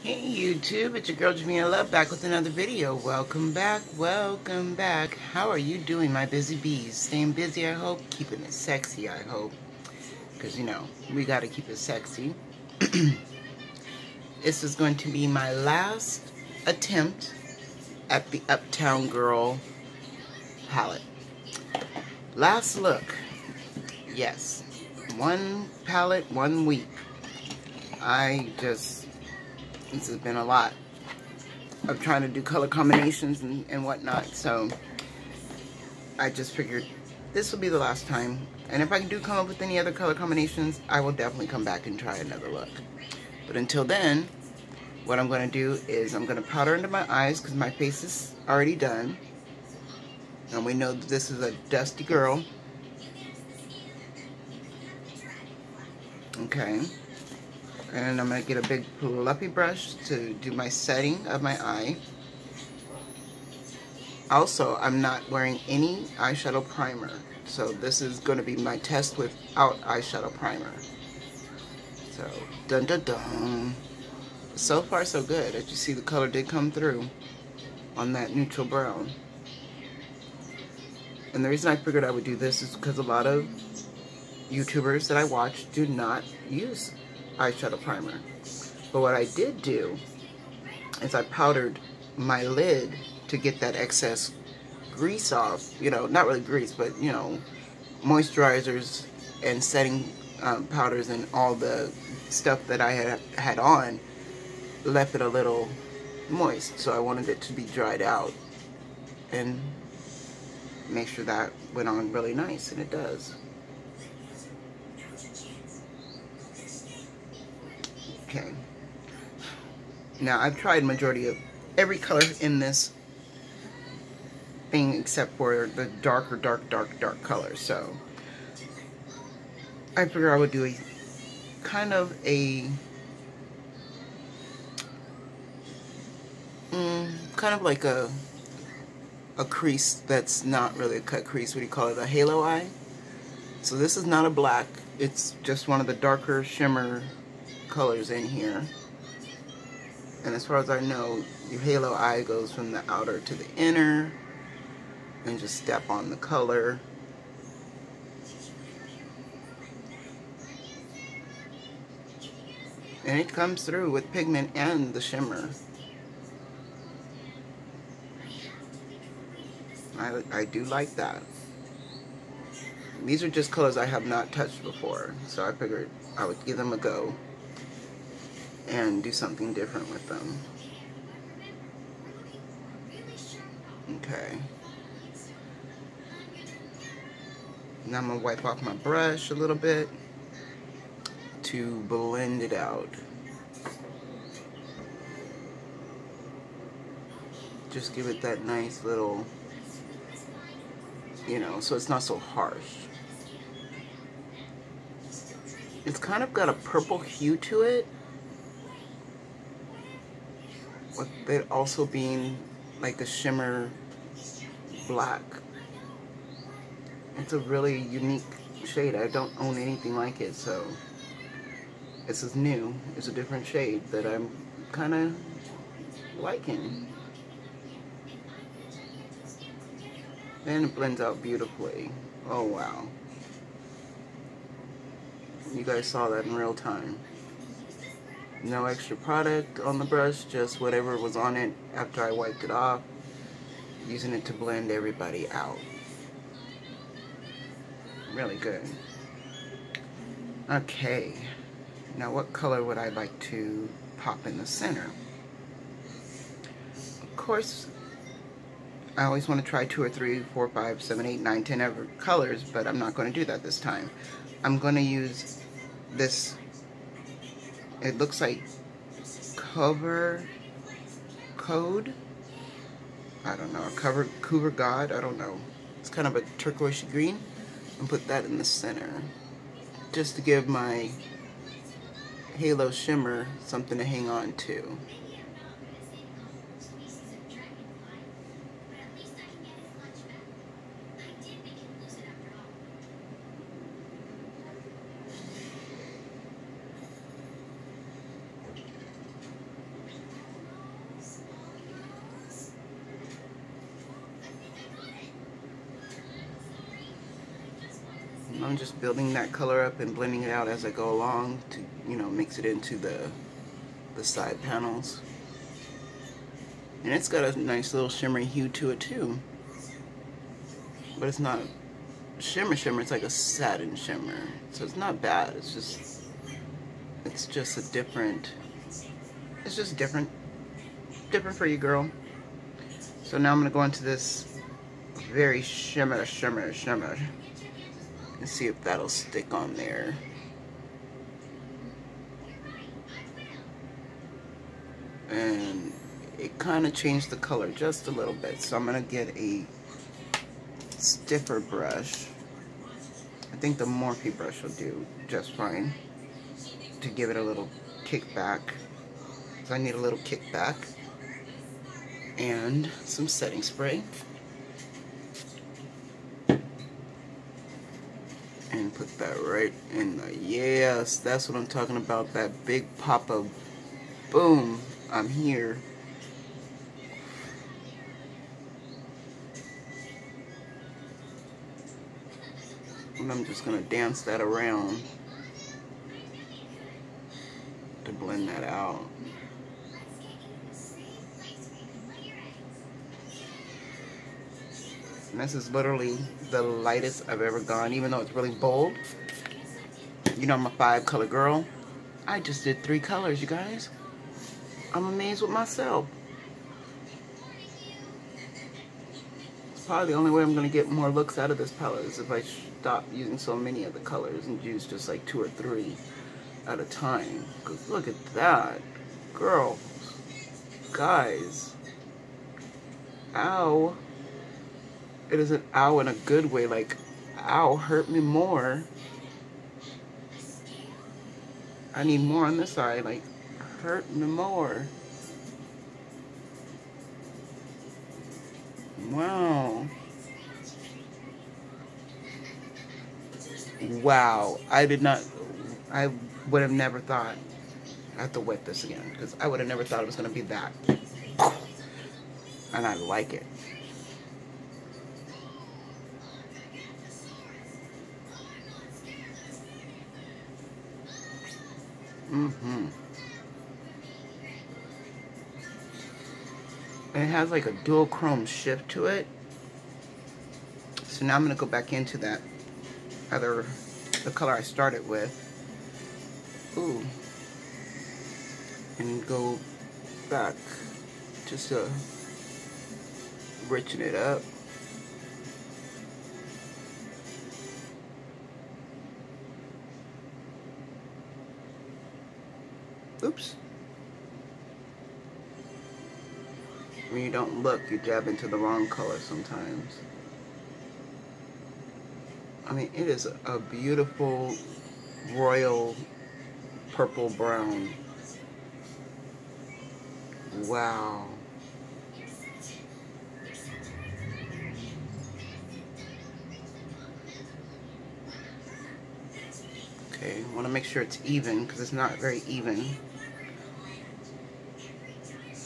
Hey YouTube, it's your girl Jamia Love back with another video. Welcome back, welcome back. How are you doing, my busy bees? Staying busy, I hope. Keeping it sexy, I hope. Because, you know, we got to keep it sexy. This is going to be my last attempt at the Uptown Girl palette. Last look. Yes. One palette, 1 week. This has been a lot of trying to do color combinations and whatnot, so I just figured this will be the last time, and if I do come up with any other color combinations, I will definitely come back and try another look. But until then, what I'm going to do is I'm going to powder under my eyes because my face is already done, and we know that this is a dusty girl. Okay. And I'm going to get a big fluffy brush to do my setting of my eye. Also, I'm not wearing any eyeshadow primer. So this is going to be my test without eyeshadow primer. So, dun dun dun. So far so good. As you see, the color did come through on that neutral brown. And the reason I figured I would do this is because a lot of YouTubers that I watch do not use eyeshadow primer. But what I did do is I powdered my lid to get that excess grease off. You know, not really grease, but you know, moisturizers and setting powders and all the stuff that I had on left it a little moist. So I wanted it to be dried out and make sure that went on really nice, and it does. Okay. Now, I've tried majority of every color in this thing except for the darker, dark colors. So, I figure I would do a kind of a like a crease that's not really a cut crease. What do you call it? A halo eye. So this is not a black. It's just one of the darker shimmer colors in here. And as far as I know, your halo eye goes from the outer to the inner, and just step on the color. And it comes through with pigment and the shimmer. I do like that. These are just colors I have not touched before, so I figured I would give them a go and do something different with them. Okay. Now I'm going to wipe off my brush a little bit to blend it out. Just give it that nice little, you know, so it's not so harsh. It's kind of got a purple hue to it, with it also being like a shimmer black. It's a really unique shade. I don't own anything like it, so this is new. It's a different shade that I'm kind of liking. And it blends out beautifully. Oh wow. You guys saw that in real time. No extra product on the brush, just whatever was on it after I wiped it off, using it to blend everybody out. Really good. Okay, now what color would I like to pop in the center? Of course, I always want to try 2 or 3, 4, 5, 7, 8, 9, 10 ever colors, but I'm not going to do that this time. I'm going to use this. It looks like Cover Code. I don't know. Cover God. I don't know. It's kind of a turquoise green. And put that in the center, just to give my halo shimmer something to hang on to. I'm just building that color up and blending it out as I go along to, you know, mix it into the side panels. And it's got a nice little shimmery hue to it too. But it's not shimmer, it's like a satin shimmer. So it's not bad. It's just a different, it's just different for you, girl. So now I'm gonna go into this very shimmer, and see if that'll stick on there. And it kind of changed the color just a little bit, so I'm gonna get a stiffer brush. I think the Morphe brush will do just fine to give it a little kickback. So I need a little kickback and some setting spray. And put that right in the, yes, that's what I'm talking about, that big pop of boom, I'm here. And I'm just gonna dance that around to blend that out. And this is literally the lightest I've ever gone, even though it's really bold. You know, I'm a 5-color girl. I just did 3 colors, you guys. I'm amazed with myself. It's probably the only way I'm going to get more looks out of this palette is if I stop using so many of the colors and use just like 2 or 3 at a time. Because look at that. Girls. Guys. Ow. It isn't ow in a good way, like, ow, hurt me more. I need more on this side, like, hurt me more. Wow. Wow. I would have never thought. I have to wet this again, because I would have never thought it was going to be that. And I like it. And it has like a dual chrome shift to it. So now I'm going to go back into that the color I started with. Ooh. And go back just to richen it up. Oops. When you don't look, you dab into the wrong color sometimes. I mean, it is a beautiful royal purple brown. Wow. Okay, I want to make sure it's even because it's not very even.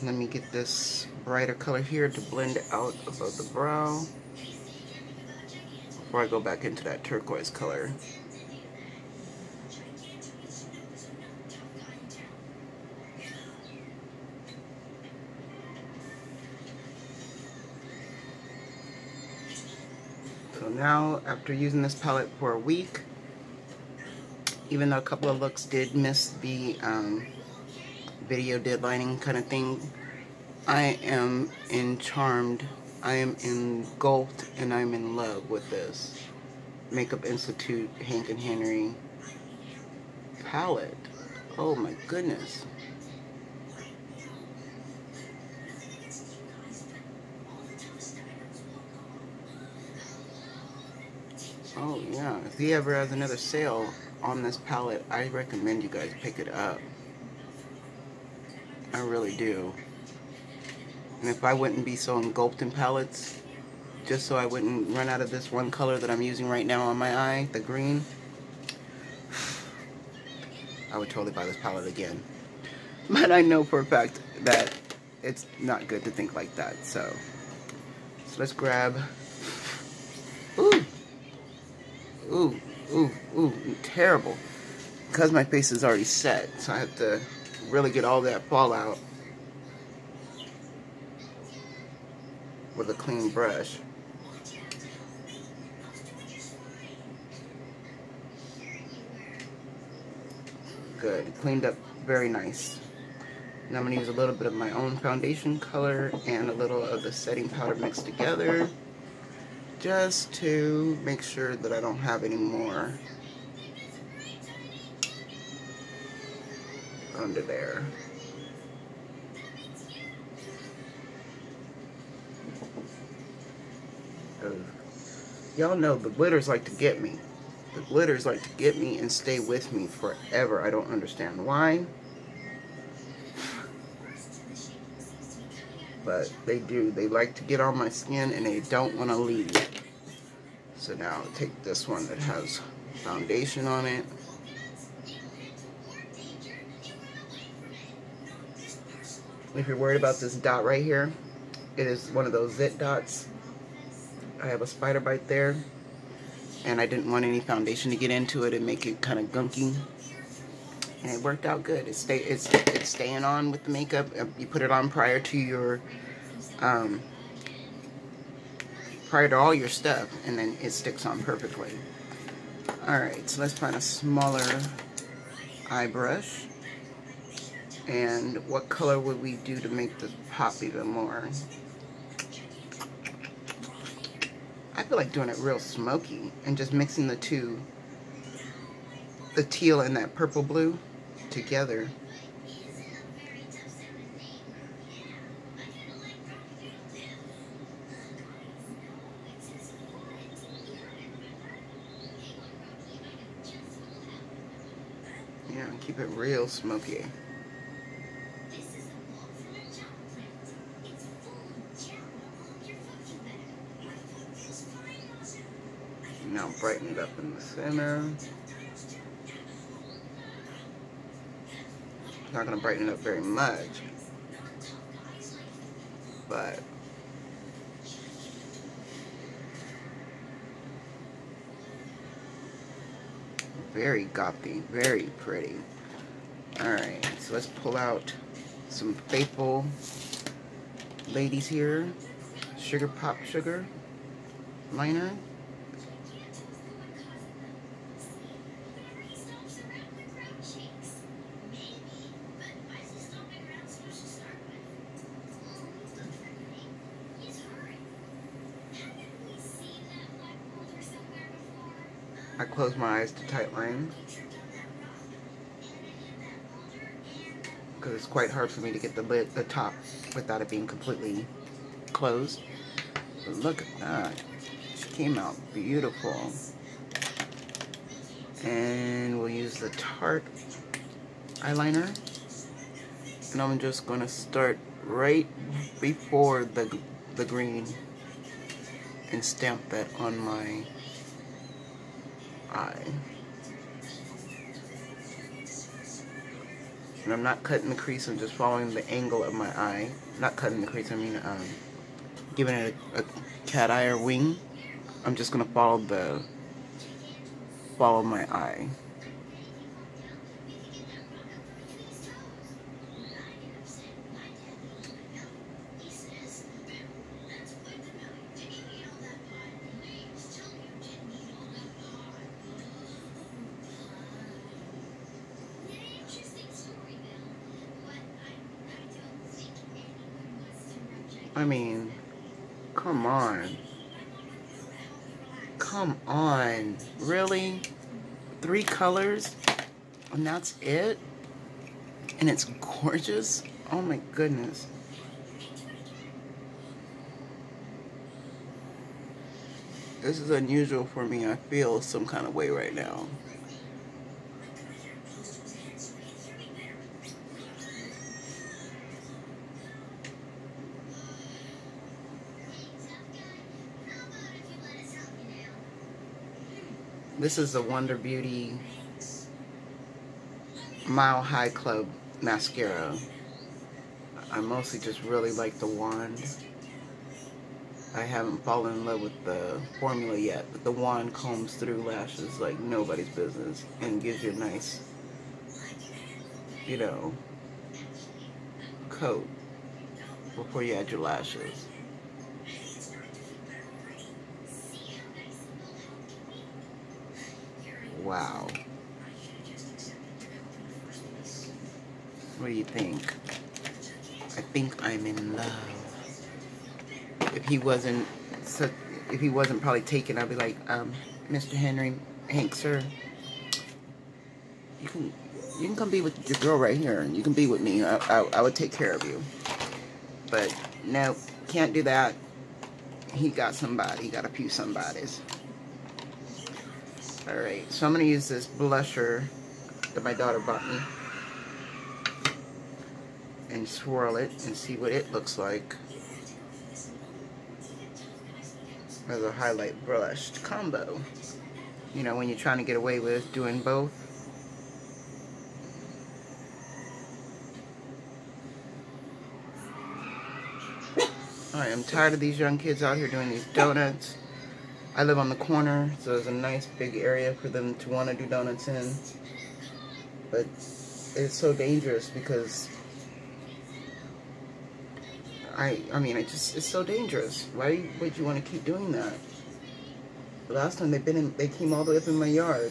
Let me get this brighter color here to blend out above the brow before I go back into that turquoise color. So now, after using this palette for a week, even though a couple of looks did miss the video deadlining kind of thing, I am charmed, I am engulfed, and I'm in love with this Makeup Institute Hank and Henry palette. Oh my goodness. Oh yeah, if he ever has another sale on this palette, I recommend you guys pick it up. I really do. And if I wouldn't be so engulfed in palettes, just so I wouldn't run out of this one color that I'm using right now on my eye, the green, I would totally buy this palette again. But I know for a fact that it's not good to think like that. So let's grab, ooh, Ooh, ooh, terrible. Because my face is already set, so I have to really get all that fallout with a clean brush. Good, cleaned up very nice. Now I'm going to use a little bit of my own foundation color and a little of the setting powder mixed together, just to make sure that I don't have any more under there. Y'all know the glitters like to get me. The glitters like to get me and stay with me forever. I don't understand why, but they do. They like to get on my skin and they don't want to leave. So now I'll take this one that has foundation on it. If you're worried about this dot right here, it is one of those zit dots. I have a spider bite there, and I didn't want any foundation to get into it and make it kind of gunky. And it worked out good. It's staying on with the makeup. You put it on prior to your prior to all your stuff, and then it sticks on perfectly. Alright, so let's find a smaller eye brush. And what color would we do to make this pop even more? I feel like doing it real smoky and just mixing the two, the teal and that purple blue together. Yeah, keep it real smoky. Now brighten it up in the center. Not going to brighten it up very much, but very gothy, very pretty. Alright, so let's pull out some faithful ladies here. Sugar Pop Sugar liner. I close my eyes to tight line because it's quite hard for me to get the top without it being completely closed. But look at that. She came out beautiful. And we'll use the Tarte eyeliner. And I'm just going to start right before the green and stamp that on my eye. And I'm not cutting the crease, I'm just following the angle of my eye. Not cutting the crease, I mean giving it a cat eye or wing. I'm just gonna follow my eye. I mean, come on. Come on. Really? 3 colors? And that's it? And it's gorgeous? Oh my goodness. This is unusual for me. I feel some kind of way right now. This is the Wonder Beauty Mile High Club mascara. I mostly just really like the wand. I haven't fallen in love with the formula yet, but the wand combs through lashes like nobody's business and gives you a nice, you know, coat before you add your lashes. Wow. What do you think? I think I'm in love. If he wasn't probably taken, I'd be like, Mr. Hank, sir, you can come be with your girl right here, and you can be with me. I would take care of you. But no, can't do that. He got somebody. He got a few somebodies. Alright, so I'm going to use this blusher that my daughter bought me and swirl it and see what it looks like as a highlight brush combo. You know, when you're trying to get away with doing both. Alright, I'm tired of these young kids out here doing these donuts. I live on the corner, so there's a nice big area for them to want to do donuts in. But it's so dangerous because I mean, it's so dangerous. Why would you want to keep doing that? The last time they came all the way up in my yard.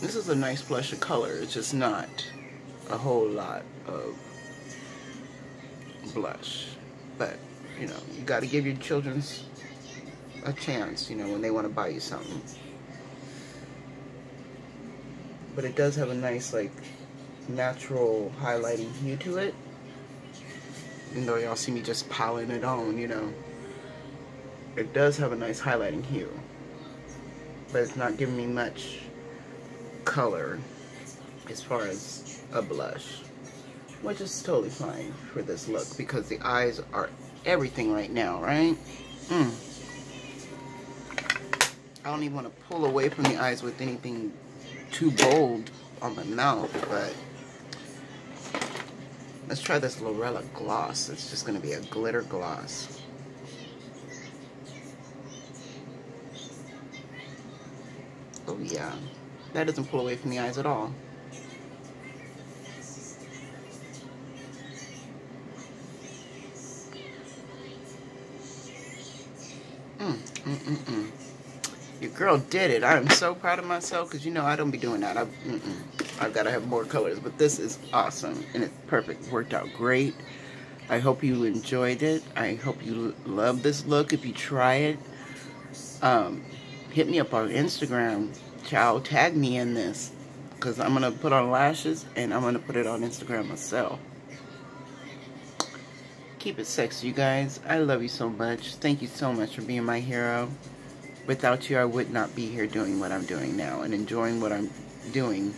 This is a nice blush of color. It's just not a whole lot of blush. But, you know, you got to give your children a chance, you know, when they want to buy you something. But it does have a nice, like, natural highlighting hue to it. Even though y'all see me just piling it on, you know. It does have a nice highlighting hue. But it's not giving me much color as far as a blush. Which is totally fine for this look because the eyes are everything right now, right? I don't even want to pull away from the eyes with anything too bold on my mouth, but let's try this Lorella gloss. It's just going to be a glitter gloss. Oh yeah, that doesn't pull away from the eyes at all. Your girl did it. I'm so proud of myself because, you know, I don't be doing that. I've got to have more colors, but this is awesome and it's perfect. Worked out great. I hope you enjoyed it. I hope you love this look. If you try it, hit me up on Instagram. Child, tag me in this because I'm going to put on lashes and I'm going to put it on Instagram myself. Keep it sexy, you guys. I love you so much. Thank you so much for being my hero. Without you, I would not be here doing what I'm doing now and enjoying what I'm doing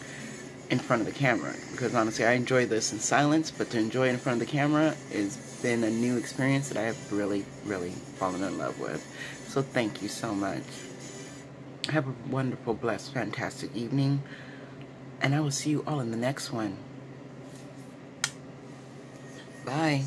in front of the camera. Because honestly, I enjoy this in silence, but to enjoy it in front of the camera has been a new experience that I have really, really fallen in love with. So thank you so much. Have a wonderful, blessed, fantastic evening. And I will see you all in the next one. Bye.